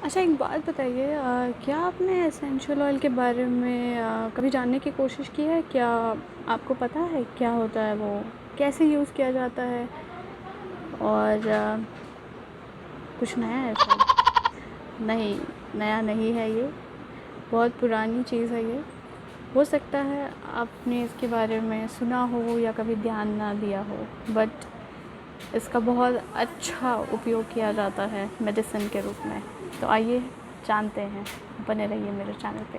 अच्छा, एक बात बताइए, क्या आपने एसेंशियल ऑयल के बारे में कभी जानने की कोशिश की है? क्या आपको पता है क्या होता है वो? कैसे यूज़ किया जाता है? और कुछ नया है शायद? नहीं, नया नहीं है ये, बहुत पुरानी चीज़ है ये। हो सकता है आपने इसके बारे में सुना हो या कभी ध्यान ना दिया हो, बट इसका बहुत अच्छा उपयोग किया जाता है मेडिसिन के रूप में। तो आइए जानते हैं, बने रहिए मेरे चैनल पे।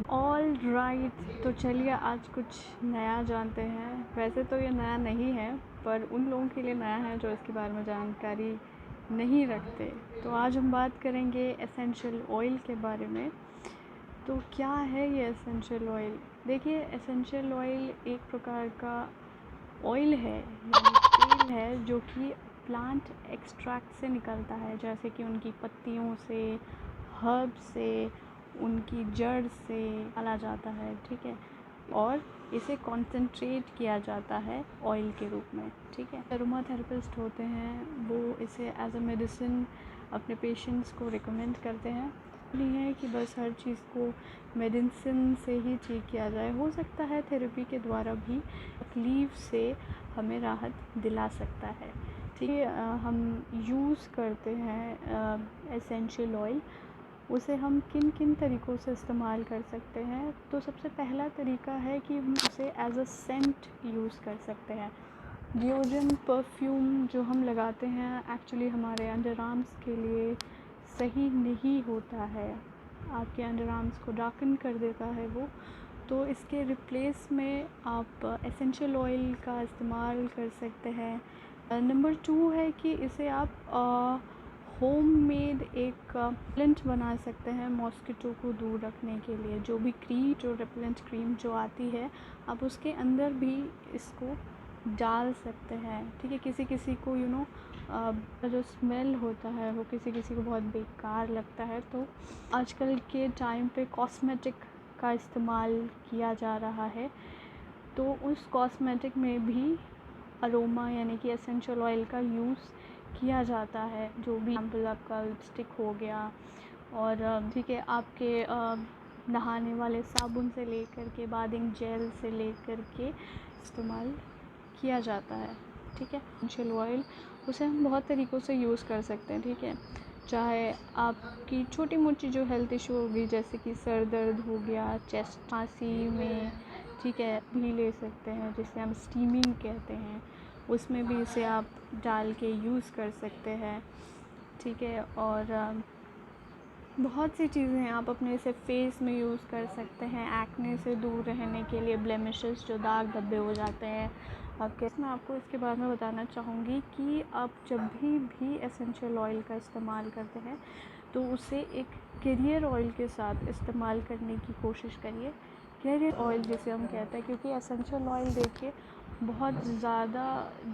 ऑल राइट, तो चलिए आज कुछ नया जानते हैं। वैसे तो ये नया नहीं है, पर उन लोगों के लिए नया है जो इसके बारे में जानकारी नहीं रखते। तो आज हम बात करेंगे एसेंशियल ऑयल के बारे में। तो क्या है ये एसेंशियल ऑयल? देखिए, एसेंशियल ऑयल एक प्रकार का ऑयल है यानी तेल है जो कि प्लांट एक्सट्रैक्ट से निकलता है, जैसे कि उनकी पत्तियों से, हर्ब से, उनकी जड़ से निकाला जाता है, ठीक है। और इसे कॉन्सेंट्रेट किया जाता है ऑयल के रूप में, ठीक है। अरोमा थेरेपिस्ट होते हैं, वो इसे एज अ मेडिसिन अपने पेशेंट्स को रिकमेंड करते हैं। नहीं है कि बस हर चीज़ को मेडिसिन से ही ठीक किया जाए, हो सकता है थेरेपी के द्वारा भी तकलीफ़ से हमें राहत दिला सकता है, ठीक है। हम यूज़ करते हैं एसेंशियल ऑयल, उसे हम किन किन तरीक़ों से इस्तेमाल कर सकते हैं। तो सबसे पहला तरीका है कि हम उसे एज अ सेंट यूज़ कर सकते हैं। डिओड्रेंट, परफ्यूम जो हम लगाते हैं, एक्चुअली हमारे अंडर आर्म्स के लिए सही नहीं होता है। आपके अंडर आर्म्स को डार्कन कर देता है वो। तो इसके रिप्लेस में आप एसेंशियल ऑयल का इस्तेमाल कर सकते हैं। नंबर 2 है कि इसे आप होममेड एक रिपेलेंट बना सकते हैं मॉस्किटो को दूर रखने के लिए। जो भी क्रीम, जो रिपेलेंट क्रीम जो आती है, आप उसके अंदर भी इसको डाल सकते हैं, ठीक है। किसी किसी को जो स्मेल होता है वो किसी किसी को बहुत बेकार लगता है। तो आजकल के टाइम पे कॉस्मेटिक का इस्तेमाल किया जा रहा है, तो उस कॉस्मेटिक में भी अरोमा यानी कि एसेंशियल ऑयल का यूज़ किया जाता है। जो भी एग्जाम्पल आपका लिपस्टिक हो गया, और ठीक है, आपके नहाने वाले साबुन से लेकर के बाथिंग जेल से लेकर के इस्तेमाल किया जाता है, ठीक है। एसेंशियल ऑयल उसे हम बहुत तरीक़ों से यूज़ कर सकते हैं, ठीक है। चाहे आपकी छोटी मोटी जो हेल्थ इशू होगी, जैसे कि सर दर्द हो गया, चेस्ट खांसी में, ठीक है, भी ले सकते हैं, जिसे हम स्टीमिंग कहते हैं। उसमें भी इसे आप डाल के यूज़ कर सकते हैं, ठीक है। और बहुत सी चीज़ें हैं, आप अपने इसे फेस में यूज़ कर सकते हैं एक्ने से दूर रहने के लिए, ब्लेमिशेस जो दाग धब्बे हो जाते हैं आपके। मैं आपको इसके बारे में बताना चाहूँगी कि आप जब भी एसेंशियल ऑयल का इस्तेमाल करते हैं तो उसे एक कैरियर ऑयल के साथ इस्तेमाल करने की कोशिश करिए। कैरियर ऑयल जिसे हम कहते हैं, क्योंकि एसेंशियल ऑयल देखिए बहुत ज़्यादा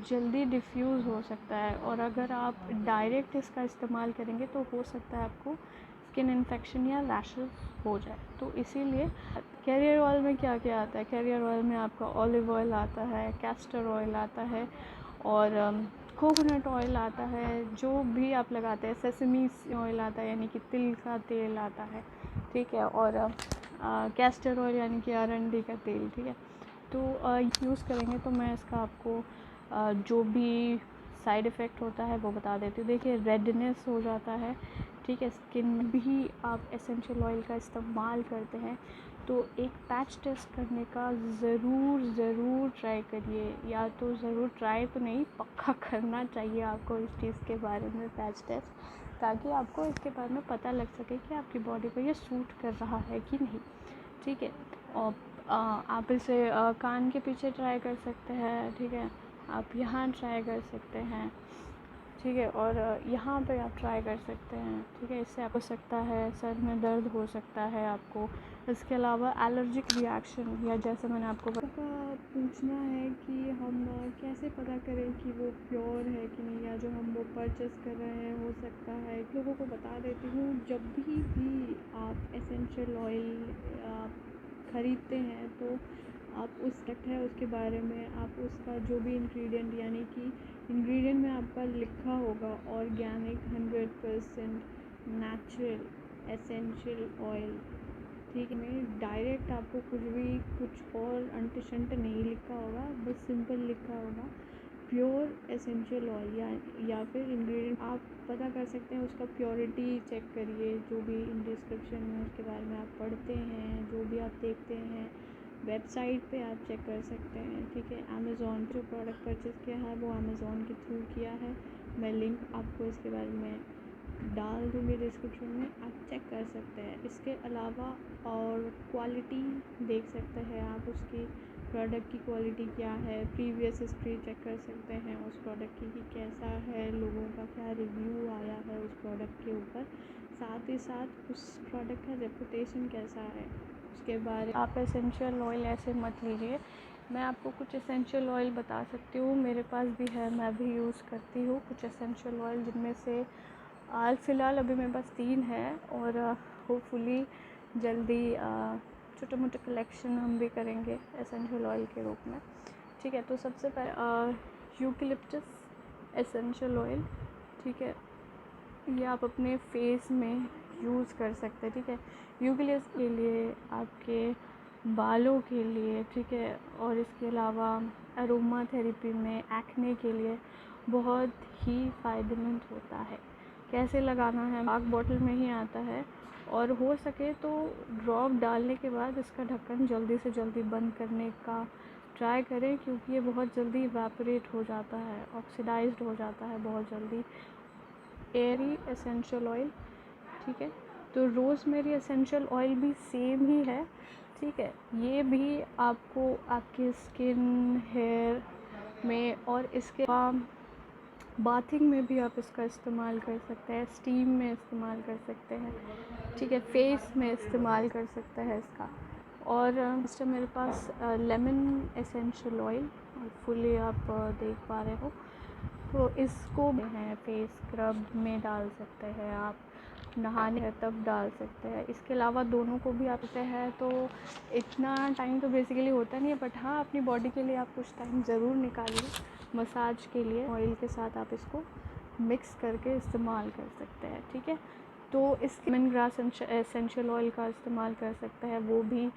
जल्दी डिफ्यूज़ हो सकता है, और अगर आप डायरेक्ट इसका इस्तेमाल करेंगे तो हो सकता है आपको स्किन इन्फेक्शन या रैशेस हो जाए। तो इसीलिए कैरियर ऑयल में क्या क्या आता है? कैरियर ऑयल में आपका ऑलिव ऑयल आता है, कैस्टर ऑयल आता है, और कोकोनट ऑयल आता है। जो भी आप लगाते हैं, सेसमी ऑयल आता है यानी कि तिल का तेल आता है, ठीक है। और कैस्टर ऑयल यानी कि अरंडी का तेल, ठीक है। तो यूज़ करेंगे तो मैं इसका आपको जो भी साइड इफ़ेक्ट होता है वो बता देती हूँ। देखिए, रेडनेस हो जाता है, ठीक है। स्किन में भी आप एसेंशियल ऑयल का इस्तेमाल करते हैं तो एक पैच टेस्ट करने का ज़रूर ट्राई करिए, या तो ज़रूर ट्राई तो नहीं, पक्का करना चाहिए आपको इस चीज़ के बारे में, पैच टेस्ट, ताकि आपको इसके बारे में पता लग सके कि आपकी बॉडी पर ये सूट कर रहा है कि नहीं, ठीक है। और आप इसे कान के पीछे ट्राई कर सकते हैं, ठीक है। आप यहाँ ट्राई कर सकते हैं, ठीक है। और यहाँ पे आप ट्राई कर सकते हैं, ठीक है। इससे आपको सकता है सर में दर्द हो सकता है आपको, इसके अलावा एलर्जिक रिएक्शन, या जैसे मैंने आपको पूछना है कि हम कैसे पता करें कि वो प्योर है कि नहीं, या जो हम वो परचेस कर रहे हैं हो सकता है। लोगों को बता देती हूँ, जब भी आप एसेंशियल ऑयल ख़रीदते हैं तो आप उस प्रोडक्ट है उसके बारे में आप उसका जो भी इंग्रेडिएंट, यानी कि इंग्रेडिएंट में आपका लिखा होगा ऑर्गेनिक 100% नेचुरल एसेंशियल ऑयल, ठीक है। में डायरेक्ट आपको कुछ और अंट शंट नहीं लिखा होगा, बस सिंपल लिखा होगा प्योर एसेंशियल ऑयल, या फिर इंग्रेडिएंट आप पता कर सकते हैं। उसका प्योरिटी चेक करिए, जो भी इन डिस्क्रिप्शन में उसके बारे में आप पढ़ते हैं, जो भी आप देखते हैं वेबसाइट पे आप चेक कर सकते हैं, ठीक है। अमेज़ॉन जो प्रोडक्ट परचेज़ किया है वो अमेज़ॉन के थ्रू किया है, मैं लिंक आपको इसके बारे में डाल दूँगी डिस्क्रिप्शन में, आप चेक कर सकते हैं। इसके अलावा और क्वालिटी देख सकते हैं आप, उसकी प्रोडक्ट की क्वालिटी क्या है, प्रीवियस हिस्ट्री चेक कर सकते हैं उस प्रोडक्ट की कि कैसा है, लोगों का क्या रिव्यू आया है उस प्रोडक्ट के ऊपर, साथ ही साथ उस प्रोडक्ट का रेपुटेशन कैसा है उसके बारे। आप एसेंशियल ऑयल ऐसे मत लीजिए। मैं आपको कुछ एसेंशियल ऑयल बता सकती हूँ, मेरे पास भी है, मैं भी यूज़ करती हूँ कुछ एसेंशियल ऑयल, जिनमें से फ़िलहाल अभी मेरे पास 3 है और होपफुली जल्दी छोटे मोटे कलेक्शन हम भी करेंगे एसेंशियल ऑयल के रूप में, ठीक है। तो सबसे पहले यूकेलिप्टस एसेंशियल ऑयल, ठीक है, ये आप अपने फेस में यूज़ कर सकते हैं, ठीक है। यूकेलिप्टस के लिए, आपके बालों के लिए, ठीक है, और इसके अलावा अरोमा थेरेपी में एक्ने के लिए बहुत ही फ़ायदेमंद होता है। कैसे लगाना है, आग बॉटल में ही आता है, और हो सके तो ड्रॉप डालने के बाद इसका ढक्कन जल्दी से जल्दी बंद करने का ट्राई करें, क्योंकि ये बहुत जल्दी इवेपोरेट हो जाता है, ऑक्सीडाइज्ड हो जाता है बहुत जल्दी। एरी एसेंशियल ऑयल, ठीक है, तो रोज़मेरी एसेंशियल ऑयल भी सेम ही है, ठीक है। ये भी आपको आपके स्किन, हेयर में, और इसके बाथिंग में भी आप इसका इस्तेमाल कर सकते हैं, स्टीम में इस्तेमाल कर सकते हैं, ठीक है, फेस में इस्तेमाल कर सकते हैं इसका। और इससे मेरे पास लेमन एसेंशियल ऑयल फुली आप देख पा रहे हो, तो इसको है फेस स्क्रब में डाल सकते हैं आप, नहाने है तब डाल सकते हैं। इसके अलावा दोनों को भी आते हैं, तो इतना टाइम तो बेसिकली होता नहीं है, बट हाँ अपनी बॉडी के लिए आप कुछ टाइम ज़रूर निकालिए मसाज के लिए। ऑयल के साथ आप इसको मिक्स करके इस्तेमाल कर सकते हैं, ठीक है। तो इस लेमन ग्रास एसेंशियल ऑयल का इस्तेमाल कर सकते हैं, वो भी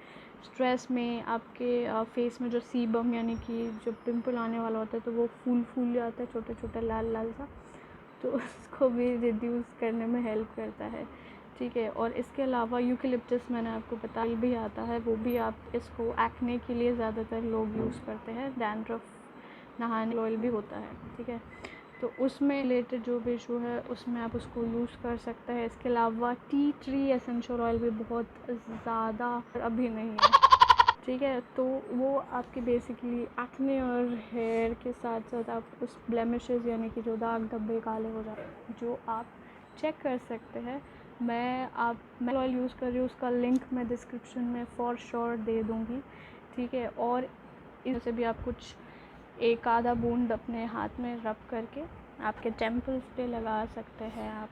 स्ट्रेस में आपके फेस में जो सीबम यानी कि जो पिंपल आने वाला होता है, तो वो फूल जाता है छोटे छोटे लाल लाल सा, तो उसको भी रिड्यूस करने में हेल्प करता है, ठीक है। और इसके अलावा यूकेलिप्टस मैंने आपको बताया भी आता है, वो भी आप इसको एक्ने के लिए ज़्यादातर लोग यूज़ करते हैं। डैंड्रफ नहाने ऑयल भी होता है, ठीक है, तो उसमें रिलेटेड जो भी इशू है उसमें आप उसको यूज़ कर सकते हैं। इसके अलावा टी ट्री एसेंशियल ऑयल भी बहुत ज़्यादा अभी नहीं है, ठीक है, तो वो आपकी बेसिकली एक्ने और हेयर के साथ साथ आप उस ब्लेमिशेस यानी कि जो दाग धब्बे काले हो जाते हैं, जो आप चेक कर सकते हैं। मैं ऑयल यूज़ कर रही हूँ, उसका लिंक मैं डिस्क्रिप्शन में फॉर श्योर दे दूँगी, ठीक है। और इससे भी आप कुछ एक आधा बूंद अपने हाथ में रब करके आपके टेम्पल्स पे लगा सकते हैं, आप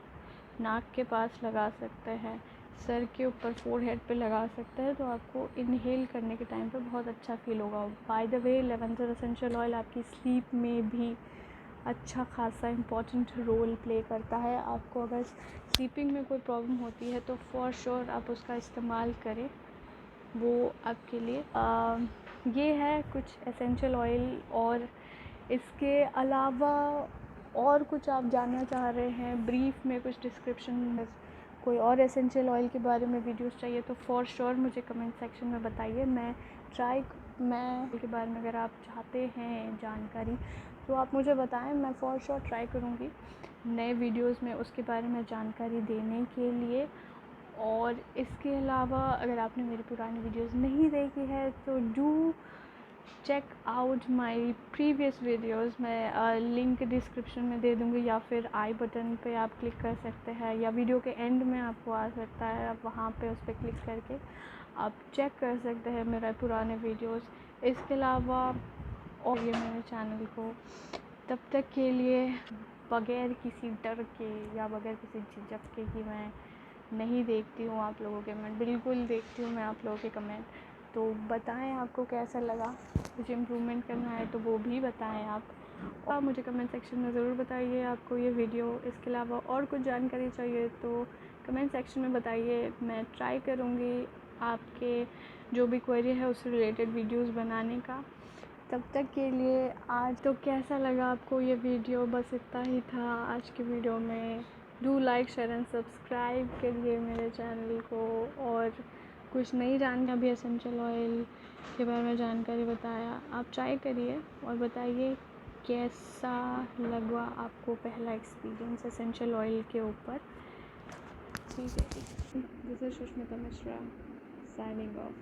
नाक के पास लगा सकते हैं, सर के ऊपर फोरहेड पे लगा सकते हैं, तो आपको इनहेल करने के टाइम पे बहुत अच्छा फील होगा। By the way lavender essential oil आपकी स्लीप में भी अच्छा खासा इम्पॉर्टेंट रोल प्ले करता है। आपको अगर स्लीपिंग में कोई प्रॉब्लम होती है तो फॉर श्योर आप उसका इस्तेमाल करें, वो आपके लिए ये है कुछ एसेंशियल ऑयल। और इसके अलावा और कुछ आप जानना चाह रहे हैं ब्रीफ में कुछ डिस्क्रिप्शन में, कोई और एसेंशियल ऑयल के बारे में वीडियोस चाहिए तो फॉर श्योर मुझे कमेंट सेक्शन में बताइए। मैं के बारे में अगर आप चाहते हैं जानकारी तो आप मुझे बताएं, मैं फ़ॉर श्योर ट्राई करूँगी नए वीडियोस में उसके बारे में जानकारी देने के लिए। और इसके अलावा अगर आपने मेरी पुरानी वीडियोस नहीं देखी है तो do check out my previous videos. मैं लिंक डिस्क्रिप्शन में दे दूँगी, या फिर आई बटन पे आप क्लिक कर सकते हैं, या वीडियो के एंड में आपको आ सकता है, आप वहाँ पे उस पर क्लिक करके आप चेक कर सकते हैं मेरे पुराने वीडियोस। इसके अलावा और ये मेरे चैनल को तब तक के लिए बगैर किसी डर के या बगैर किसी झिझक के कि मैं नहीं देखती हूँ आप लोगों के कमेंट, बिल्कुल देखती हूँ मैं आप लोगों के कमेंट। तो बताएं आपको कैसा लगा, कुछ इम्प्रूवमेंट करना है तो वो भी बताएं आप, और मुझे कमेंट सेक्शन में ज़रूर बताइए आपको ये वीडियो। इसके अलावा और कुछ जानकारी चाहिए तो कमेंट सेक्शन में बताइए, मैं ट्राई करूँगी आपके जो भी क्वेरी है उससे रिलेटेड वीडियोस बनाने का। तब तक के लिए आज तो कैसा लगा आपको ये वीडियो, बस इतना ही था आज की वीडियो में। Do like share and subscribe करिए मेरे चैनल को। और कुछ नई जानकारी भी एसेंशियल ऑयल के बारे में जानकारी बताया, आप ट्राई करिए और बताइए कैसा लगा आपको पहला एक्सपीरियंस एसेंशियल ऑयल के ऊपर। ठीक है, this is Sushmita Mishra signing off.